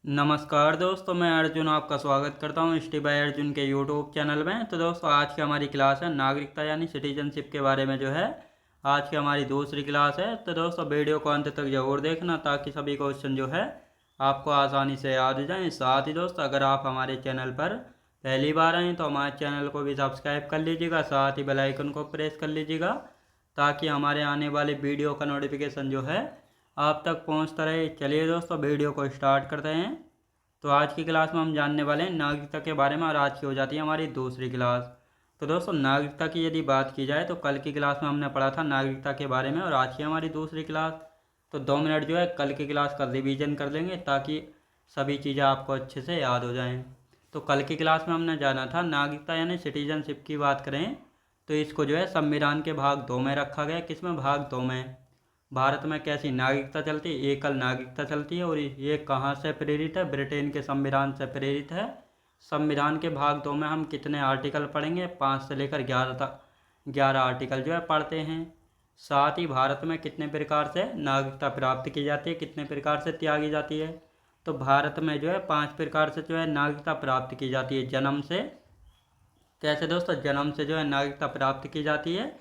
नमस्कार दोस्तों, मैं अर्जुन आपका स्वागत करता हूँ स्टे बाय अर्जुन के यूट्यूब चैनल में। तो दोस्तों, आज की हमारी क्लास है नागरिकता यानी सिटीजनशिप के बारे में जो है आज की हमारी दूसरी क्लास है। तो दोस्तों, वीडियो को अंत तक जरूर देखना ताकि सभी क्वेश्चन जो है आपको आसानी से याद हो जाएँ। साथ ही दोस्तों, अगर आप हमारे चैनल पर पहली बार आएँ तो हमारे चैनल को भी सब्सक्राइब कर लीजिएगा, साथ ही बेल आइकन को प्रेस कर लीजिएगा ताकि हमारे आने वाले वीडियो का नोटिफिकेशन जो है आप तक पहुंचता रहे। चलिए दोस्तों, वीडियो को स्टार्ट करते हैं। तो आज की क्लास में हम जानने वाले हैं नागरिकता के बारे में और आज की हो जाती है हमारी दूसरी क्लास। तो दोस्तों, नागरिकता की यदि बात की जाए तो कल की क्लास में हमने पढ़ा था नागरिकता के बारे में और आज की हमारी दूसरी क्लास। तो 2 मिनट जो है कल की क्लास का रिवीजन कर लेंगे ताकि सभी चीज़ें आपको अच्छे से याद हो जाएँ। तो कल की क्लास में हमने जाना था नागरिकता यानी सिटीजनशिप की बात करें तो इसको जो है संविधान के भाग 2 में रखा गया। किसमें? भाग 2 में। भारत में कैसी नागरिकता चलती है? एकल नागरिकता चलती है और ये कहाँ से प्रेरित है? ब्रिटेन के संविधान से प्रेरित है। संविधान के भाग 2 में हम कितने आर्टिकल पढ़ेंगे? 5 से लेकर 11 तक 11 आर्टिकल जो है पढ़ते हैं। साथ ही भारत में कितने प्रकार से नागरिकता प्राप्त की जाती है, कितने प्रकार से त्यागी जाती है? तो भारत में जो है 5 प्रकार से जो है नागरिकता प्राप्त की जाती है। जन्म से, कैसे दोस्तों? जन्म से जो है नागरिकता प्राप्त की जाती है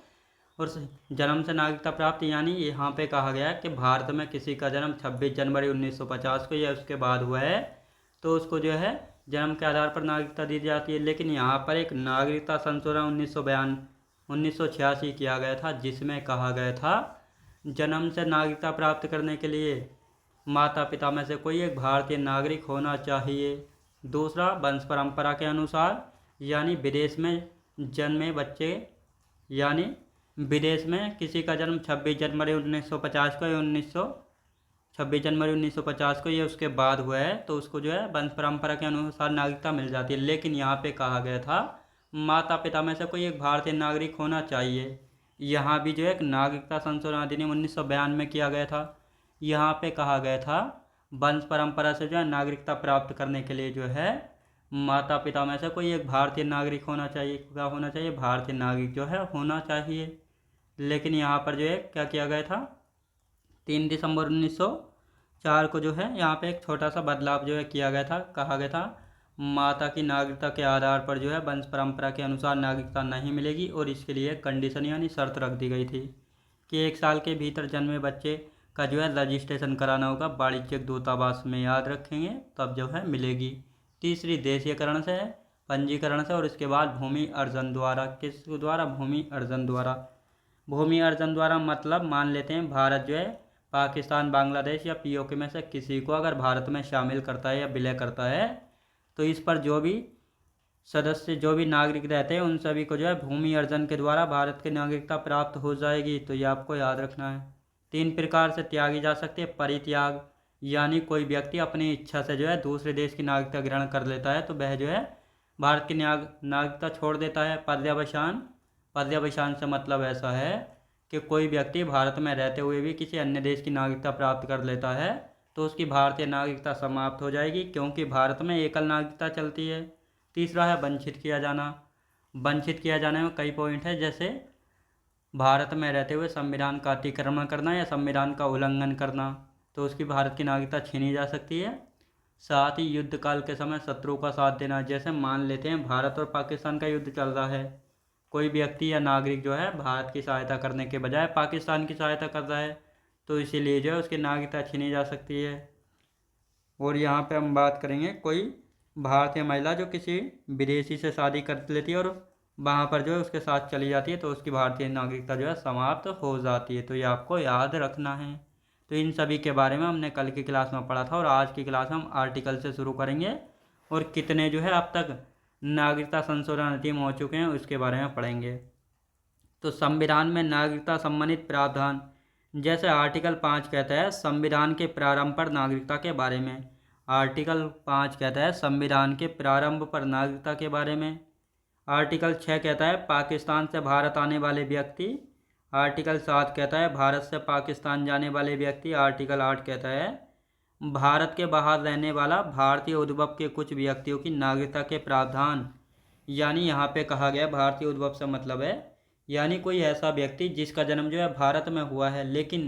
और जन्म से नागरिकता प्राप्त यानी यहाँ पे कहा गया है कि भारत में किसी का जन्म 26 जनवरी 1950 को या उसके बाद हुआ है तो उसको जो है जन्म के आधार पर नागरिकता दी जाती है। लेकिन यहाँ पर एक नागरिकता संशोधन 1986 किया गया था जिसमें कहा गया था जन्म से नागरिकता प्राप्त करने के लिए माता पिता में से कोई एक भारतीय नागरिक होना चाहिए। दूसरा, वंश परंपरा के अनुसार यानी विदेश में जन्मे बच्चे यानी विदेश में किसी का जन्म 26 जनवरी 1950 को या 26 जनवरी 1950 को या उसके बाद हुआ है तो उसको जो है वंश परंपरा के अनुसार नागरिकता मिल जाती है। लेकिन यहाँ पे कहा गया था माता पिता में से कोई एक भारतीय नागरिक होना चाहिए। यहाँ भी जो है एक नागरिकता संशोधन अधिनियम 1992 में किया गया था। यहाँ पे कहा गया था वंश परंपरा से जो है नागरिकता प्राप्त करने के लिए जो है माता पिता में से कोई एक भारतीय नागरिक होना चाहिए। क्या होना चाहिए? भारतीय नागरिक जो है होना चाहिए। लेकिन यहाँ पर जो है क्या किया गया था? 3 दिसंबर 1904 को जो है यहाँ पे एक छोटा सा बदलाव जो है किया गया था। कहा गया था माता की नागरिकता के आधार पर जो है वंश परंपरा के अनुसार नागरिकता नहीं मिलेगी और इसके लिए कंडीशन यानी शर्त रख दी गई थी कि 1 साल के भीतर जन्मे बच्चे का जो है रजिस्ट्रेशन कराना होगा वाणिज्यिक दूतावास में। याद रखेंगे, तब जो है मिलेगी। तीसरी, देशीयकरण से, पंजीकरण से और इसके बाद भूमि अर्जन द्वारा। किस द्वारा? भूमि अर्जन द्वारा। भूमि अर्जन द्वारा मतलब मान लेते हैं भारत जो है पाकिस्तान, बांग्लादेश या पीओके में से किसी को अगर भारत में शामिल करता है या विलय करता है तो इस पर जो भी सदस्य जो भी नागरिक रहते हैं उन सभी को जो है भूमि अर्जन के द्वारा भारत की नागरिकता प्राप्त हो जाएगी। तो ये आपको याद रखना है। 3 प्रकार से त्यागी जा सकती है। परित्याग यानी कोई व्यक्ति अपनी इच्छा से जो है दूसरे देश की नागरिकता ग्रहण कर लेता है तो वह जो है भारत की नागरिकता छोड़ देता है। पर्यवसान से मतलब ऐसा है कि कोई व्यक्ति भारत में रहते हुए भी किसी अन्य देश की नागरिकता प्राप्त कर लेता है तो उसकी भारतीय नागरिकता समाप्त हो जाएगी क्योंकि भारत में एकल नागरिकता चलती है। तीसरा है वंचित किया जाना। वंचित किया जाने में कई पॉइंट है, जैसे भारत में रहते हुए संविधान का अतिक्रमण करना या संविधान का उल्लंघन करना तो उसकी भारत की नागरिकता छीनी जा सकती है। साथ ही युद्ध काल के समय शत्रु का साथ देना, जैसे मान लेते हैं भारत और पाकिस्तान का युद्ध चल रहा है, कोई व्यक्ति या नागरिक जो है भारत की सहायता करने के बजाय पाकिस्तान की सहायता कर रहा है तो इसीलिए जो है उसकी नागरिकता छीनी जा सकती है। और यहाँ पे हम बात करेंगे कोई भारतीय महिला जो किसी विदेशी से शादी कर लेती है और वहाँ पर जो है उसके साथ चली जाती है तो उसकी भारतीय नागरिकता जो है समाप्त हो जाती है। तो ये आपको याद रखना है। तो इन सभी के बारे में हमने कल की क्लास में पढ़ा था और आज की क्लास में हम आर्टिकल से शुरू करेंगे और कितने जो है अब तक नागरिकता संशोधन अधिनियम हो चुके हैं उसके बारे में पढ़ेंगे। तो संविधान में नागरिकता संबंधित प्रावधान, जैसे आर्टिकल 5 कहता है संविधान के प्रारंभ पर नागरिकता के बारे में। आर्टिकल 5 कहता है संविधान के प्रारंभ पर नागरिकता के बारे में। आर्टिकल 6 कहता है पाकिस्तान से भारत आने वाले व्यक्ति। आर्टिकल 7 कहता है भारत से पाकिस्तान जाने वाले व्यक्ति। आर्टिकल 8 कहता है भारत के बाहर रहने वाला भारतीय उद्भव के कुछ व्यक्तियों की नागरिकता के प्रावधान। यानी यहाँ पे कहा गया भारतीय उद्भव से मतलब है यानी कोई ऐसा व्यक्ति जिसका जन्म जो है भारत में हुआ है लेकिन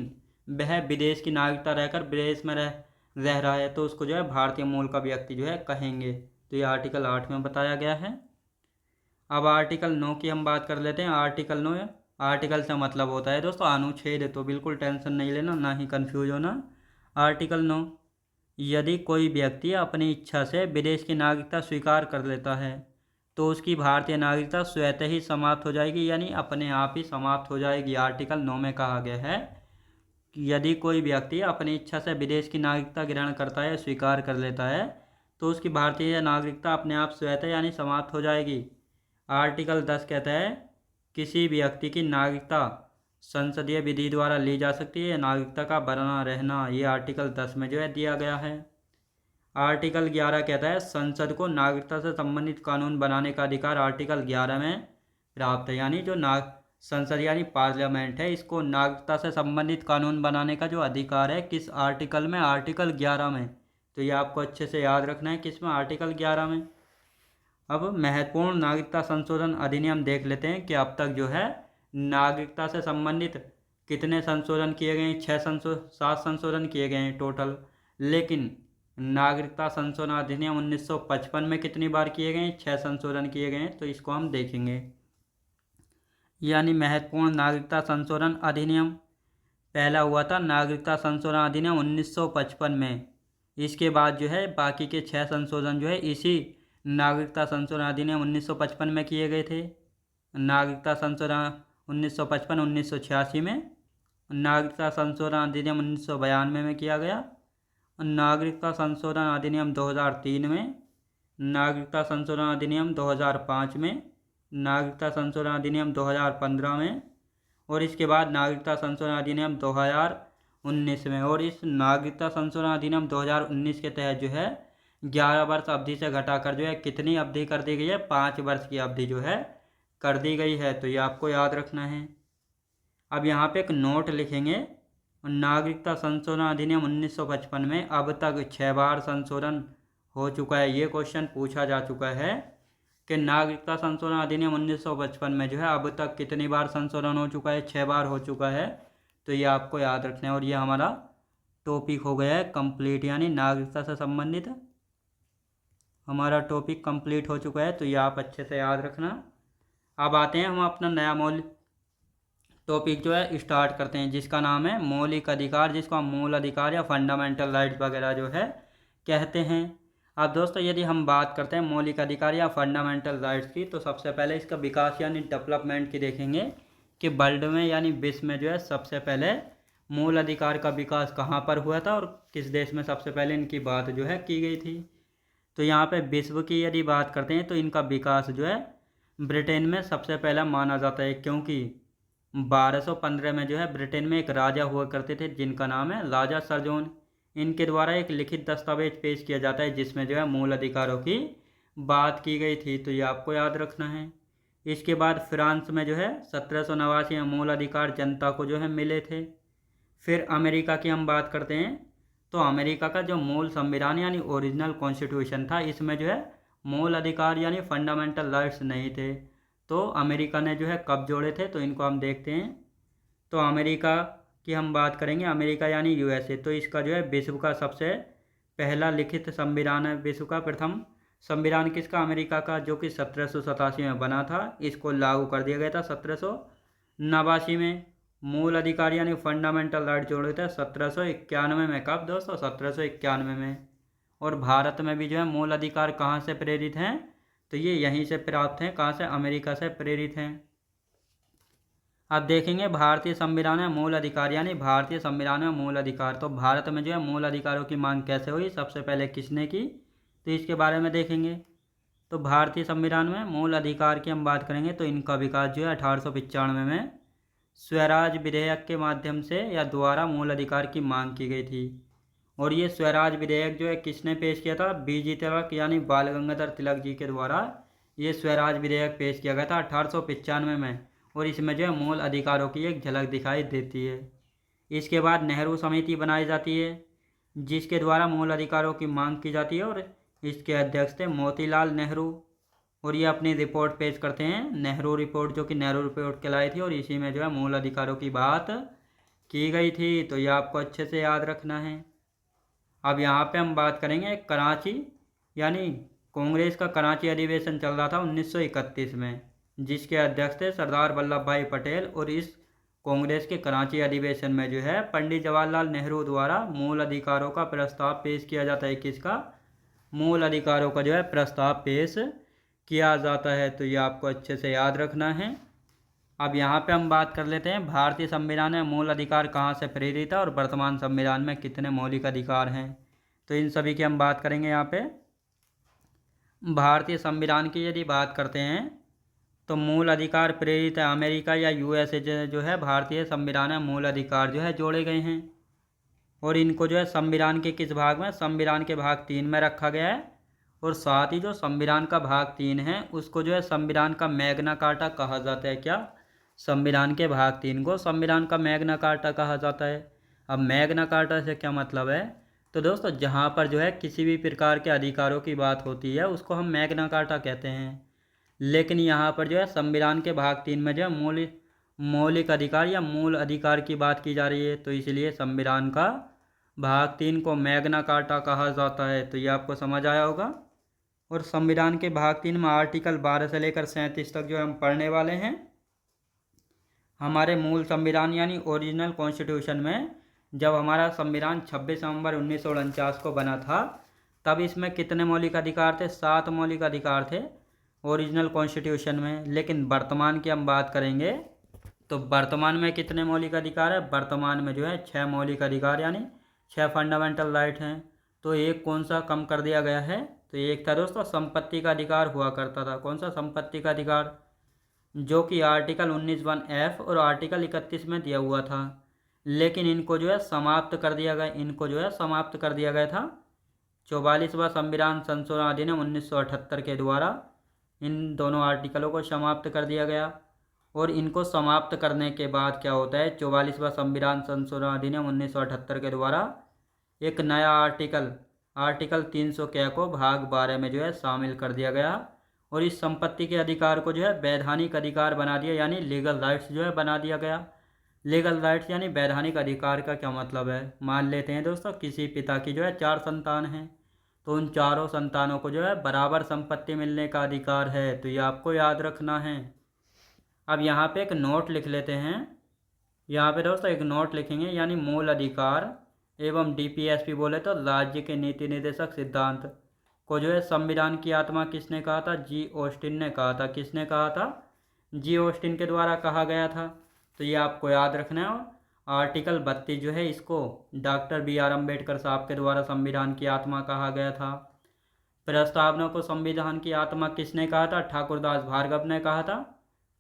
वह विदेश की नागरिकता रहकर विदेश में रह रहा है तो उसको जो है भारतीय मूल का व्यक्ति जो है कहेंगे। तो ये आर्टिकल 8 में बताया गया है। अब आर्टिकल 9 की हम बात कर लेते हैं। आर्टिकल 9 आर्टिकल से मतलब होता है दोस्तों अनुच्छेद, तो बिल्कुल टेंशन नहीं लेना, ना ही कंफ्यूज होना। आर्टिकल 9, यदि कोई व्यक्ति अपनी इच्छा से विदेश की नागरिकता स्वीकार कर लेता है तो उसकी भारतीय नागरिकता स्वतः ही समाप्त हो जाएगी, यानी अपने आप ही समाप्त हो जाएगी। आर्टिकल 9 में कहा गया है कि यदि कोई व्यक्ति अपनी इच्छा से विदेश की नागरिकता ग्रहण करता है, स्वीकार कर लेता है, तो उसकी भारतीय नागरिकता अपने आप स्वतः यानी समाप्त हो जाएगी। आर्टिकल 10 कहता है किसी व्यक्ति की नागरिकता संसदीय विधि द्वारा ली जा सकती है, नागरिकता का बना रहना, ये आर्टिकल 10 में जो है दिया गया है। आर्टिकल 11 कहता है संसद को नागरिकता से संबंधित कानून बनाने का अधिकार आर्टिकल 11 में प्राप्त है, यानी जो संसद यानी पार्लियामेंट है, इसको नागरिकता से संबंधित कानून बनाने का जो अधिकार है किस आर्टिकल में? आर्टिकल 11 में। तो ये आपको अच्छे से याद रखना है, किस में? आर्टिकल 11 में। अब महत्वपूर्ण नागरिकता संशोधन अधिनियम देख लेते हैं कि अब तक जो है नागरिकता से संबंधित कितने संशोधन किए गए हैं। 7 संशोधन किए गए हैं टोटल। लेकिन नागरिकता संशोधन अधिनियम 1955 में कितनी बार किए गए हैं? 6 संशोधन किए गए हैं। तो इसको हम देखेंगे। यानी महत्वपूर्ण नागरिकता संशोधन अधिनियम पहला हुआ था नागरिकता संशोधन अधिनियम 1955 में। इसके बाद जो है बाकी के 6 संशोधन जो है इसी नागरिकता संशोधन अधिनियम 1955 में किए गए थे। नागरिकता संशोधन 1955 1986 में, नागरिकता संशोधन अधिनियम 1992 में किया गया, नागरिकता संशोधन अधिनियम 2003 में, नागरिकता संशोधन अधिनियम 2005 में, नागरिकता संशोधन अधिनियम 2015 में, और इसके बाद नागरिकता संशोधन अधिनियम 2019 में। और इस नागरिकता संशोधन अधिनियम 2019 के तहत जो है 11 वर्ष अवधि से घटाकर जो है कितनी अवधि कर दी गई है? 5 वर्ष की अवधि जो है कर दी गई है। तो ये आपको याद रखना है। अब यहाँ पे एक नोट लिखेंगे, नागरिकता संशोधन अधिनियम 1955 में अब तक 6 बार संशोधन हो चुका है। ये क्वेश्चन पूछा जा चुका है कि नागरिकता संशोधन अधिनियम 1955 में जो है अब तक कितनी बार संशोधन हो चुका है? 6 बार हो चुका है। तो ये आपको याद रखना है। और ये हमारा टॉपिक हो गया है कंप्लीट, यानी नागरिकता से संबंधित हमारा टॉपिक कंप्लीट हो चुका है। तो ये आप अच्छे से याद रखना। अब आते हैं हम अपना नया मौलिक टॉपिक जो है स्टार्ट करते हैं, जिसका नाम है मौलिक अधिकार, जिसको हम मूल अधिकार या फंडामेंटल राइट्स वगैरह जो है कहते हैं। अब दोस्तों यदि हम बात करते हैं मौलिक अधिकार या फंडामेंटल राइट्स की, तो सबसे पहले इसका विकास यानी डेवलपमेंट की देखेंगे कि वर्ल्ड में यानी विश्व में जो है सबसे पहले मूल अधिकार का विकास कहाँ पर हुआ था और किस देश में सबसे पहले इनकी बात जो है की गई थी। तो यहाँ पे विश्व की यदि बात करते हैं तो इनका विकास जो है ब्रिटेन में सबसे पहला माना जाता है, क्योंकि 1215 में जो है ब्रिटेन में एक राजा हुआ करते थे जिनका नाम है राजा सर जॉन। इनके द्वारा एक लिखित दस्तावेज पेश किया जाता है जिसमें जो है मूल अधिकारों की बात की गई थी। तो ये आपको याद रखना है। इसके बाद फ्रांस में जो है 1789 में मूल अधिकार जनता को जो है मिले थे। फिर अमेरिका की हम बात करते हैं तो अमेरिका का जो मूल संविधान यानी ओरिजिनल कॉन्स्टिट्यूशन था, इसमें जो है मूल अधिकार यानी फंडामेंटल राइट्स नहीं थे। तो अमेरिका ने जो है कब जोड़े थे, तो इनको हम देखते हैं। तो अमेरिका की हम बात करेंगे, अमेरिका यानी यूएसए। तो इसका जो है विश्व का सबसे पहला लिखित संविधान है, विश्व का प्रथम संविधान किसका? अमेरिका का, जो कि 1787 में बना था। इसको लागू कर दिया गया था 1789 में। मूल अधिकार यानी फंडामेंटल राइट जोड़े थे 1791 में। कब दोस्तों? 1791 में। और भारत में भी जो है मूल अधिकार कहाँ से प्रेरित हैं? तो ये यहीं से प्राप्त हैं। कहाँ से? अमेरिका से प्रेरित हैं। अब देखेंगे भारतीय संविधान में मूल अधिकार यानी भारतीय संविधान में मूल अधिकार। तो भारत में जो है मूल अधिकारों की मांग कैसे हुई, सबसे पहले किसने की, तो इसके बारे में देखेंगे। तो भारतीय संविधान में मूल अधिकार की हम बात करेंगे तो इनका विकास जो है 1895 में स्वराज विधेयक के माध्यम से या द्वारा मूल अधिकार की मांग की गई थी। और ये स्वराज विधेयक जो है किसने पेश किया था? बीजी तिलक यानी बाल गंगाधर तिलक जी के द्वारा ये स्वराज विधेयक पेश किया गया था 1895 में। और इसमें जो है मूल अधिकारों की एक झलक दिखाई देती है। इसके बाद नेहरू समिति बनाई जाती है जिसके द्वारा मूल अधिकारों की मांग की जाती है, और इसके अध्यक्ष थे मोतीलाल नेहरू। और ये अपनी रिपोर्ट पेश करते हैं, नेहरू रिपोर्ट, जो कि नेहरू रिपोर्ट कहलाई थी। और इसी में जो है मूल अधिकारों की बात की गई थी। तो ये आपको अच्छे से याद रखना है। अब यहाँ पे हम बात करेंगे कराची, यानी कांग्रेस का कराची अधिवेशन चल रहा था 1931 में, जिसके अध्यक्ष थे सरदार वल्लभ भाई पटेल। और इस कांग्रेस के कराची अधिवेशन में जो है पंडित जवाहरलाल नेहरू द्वारा मूल अधिकारों का प्रस्ताव पेश किया जाता है। किसका? मूल अधिकारों का जो है प्रस्ताव पेश किया जाता है। तो ये आपको अच्छे से याद रखना है। अब यहाँ पे हम बात कर लेते हैं भारतीय संविधान में मूल अधिकार कहाँ से प्रेरित है और वर्तमान संविधान में कितने मौलिक अधिकार हैं। तो इन सभी की हम बात करेंगे। यहाँ पे भारतीय संविधान की यदि बात करते हैं तो मूल अधिकार प्रेरित है अमेरिका या यूएसए जो है भारतीय संविधान में मूल अधिकार जो है जोड़े गए हैं। और इनको जो है संविधान के किस भाग में? संविधान के भाग 3 में रखा गया है। और साथ ही जो संविधान का भाग 3 है उसको जो है संविधान का मैग्ना कार्टा कहा जाता है। क्या? संविधान के भाग 3 को संविधान का मैग्ना कार्टा कहा जाता है। अब मैग्ना कार्टा से क्या मतलब है? तो दोस्तों जहाँ पर जो है किसी भी प्रकार के अधिकारों की बात होती है उसको हम मैग्ना कार्टा कहते हैं। लेकिन यहाँ पर जो है संविधान के भाग 3 में जो है मौलिक अधिकार या मूल अधिकार की बात की जा रही है, तो इसलिए संविधान का भाग 3 को मैग्ना कार्टा कहा जाता है। तो ये आपको समझ आया होगा। और संविधान के भाग 3 में आर्टिकल 12 से लेकर 37 तक जो हम पढ़ने वाले हैं। हमारे मूल संविधान यानी ओरिजिनल कॉन्स्टिट्यूशन में जब हमारा संविधान 26 नवंबर 1949 को बना था तब इसमें कितने मौलिक अधिकार थे? 7 मौलिक अधिकार थे ओरिजिनल कॉन्स्टिट्यूशन में। लेकिन वर्तमान की हम बात करेंगे तो वर्तमान में कितने मौलिक अधिकार है? वर्तमान में जो है 6 मौलिक अधिकार यानी 6 फंडामेंटल राइट हैं। तो एक कौन सा कम कर दिया गया है? तो एक था दोस्तों संपत्ति का अधिकार हुआ करता था। कौन सा? संपत्ति का अधिकार, जो कि आर्टिकल 19(1)(f) और आर्टिकल 31 में दिया हुआ था। लेकिन इनको जो है समाप्त कर दिया गया। इनको जो है समाप्त कर दिया गया था 44वां संविधान संशोधन अधिनियम 1978 के द्वारा। इन दोनों आर्टिकलों को समाप्त कर दिया गया। और इनको समाप्त करने के बाद क्या होता है? 44वां संविधान संशोधन अधिनियम 1978 के द्वारा एक नया आर्टिकल 300 क्या को भाग 12 में जो है शामिल कर दिया गया। और इस संपत्ति के अधिकार को जो है वैधानिक अधिकार बना दिया, यानी लीगल राइट्स जो है बना दिया गया। लीगल राइट्स यानी वैधानिक अधिकार का क्या मतलब है? मान लेते हैं दोस्तों किसी पिता की जो है 4 संतान हैं, तो उन चारों संतानों को जो है बराबर संपत्ति मिलने का अधिकार है। तो ये आपको याद रखना है। अब यहाँ पे एक नोट लिख लेते हैं। यहाँ पे दोस्तों एक नोट लिखेंगे, यानी मूल अधिकार एवं डीपीएसपी बोले तो राज्य के नीति निर्देशक सिद्धांत को जो है संविधान की आत्मा किसने कहा था? जी ऑस्टिन ने कहा था। किसने कहा था? जी ऑस्टिन के द्वारा कहा गया था। तो ये आपको याद रखना है। आर्टिकल 32 जो है इसको डॉक्टर बी.आर. अम्बेडकर साहब के द्वारा संविधान की आत्मा कहा गया था। प्रस्तावना को संविधान की आत्मा किसने कहा था? ठाकुरदास भार्गव ने कहा था।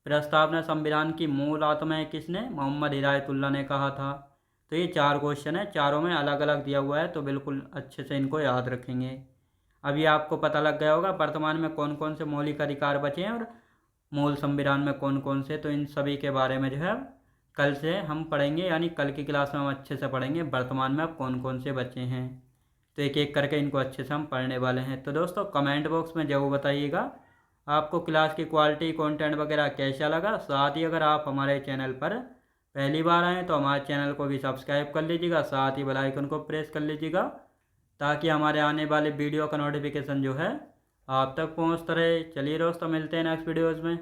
प्रस्तावना संविधान की मूल आत्मा है किसने? मोहम्मद हिदायतुल्लाह ने कहा था। तो ये 4 क्वेश्चन है, चारों में अलग अलग दिया हुआ है, तो बिल्कुल अच्छे से इनको याद रखेंगे। अभी आपको पता लग गया होगा वर्तमान में कौन कौन से मौलिक अधिकार बचे हैं और मूल संविधान में कौन कौन से। तो इन सभी के बारे में जो है कल से हम पढ़ेंगे, यानी कल की क्लास में हम अच्छे से पढ़ेंगे वर्तमान में अब कौन कौन से बचे हैं। तो एक एक करके इनको अच्छे से हम पढ़ने वाले हैं। तो दोस्तों कमेंट बॉक्स में जरूर बताइएगा आपको क्लास की क्वालिटी कंटेंट वगैरह कैसा लगा। साथ ही अगर आप हमारे चैनल पर पहली बार आएँ तो हमारे चैनल को भी सब्सक्राइब कर लीजिएगा, साथ ही बेल आइकन को प्रेस कर लीजिएगा ताकि हमारे आने वाले वीडियो का नोटिफिकेशन जो है आप तक पहुंचता रहे। चलिए दोस्तों मिलते हैं नेक्स्ट वीडियोज़ में।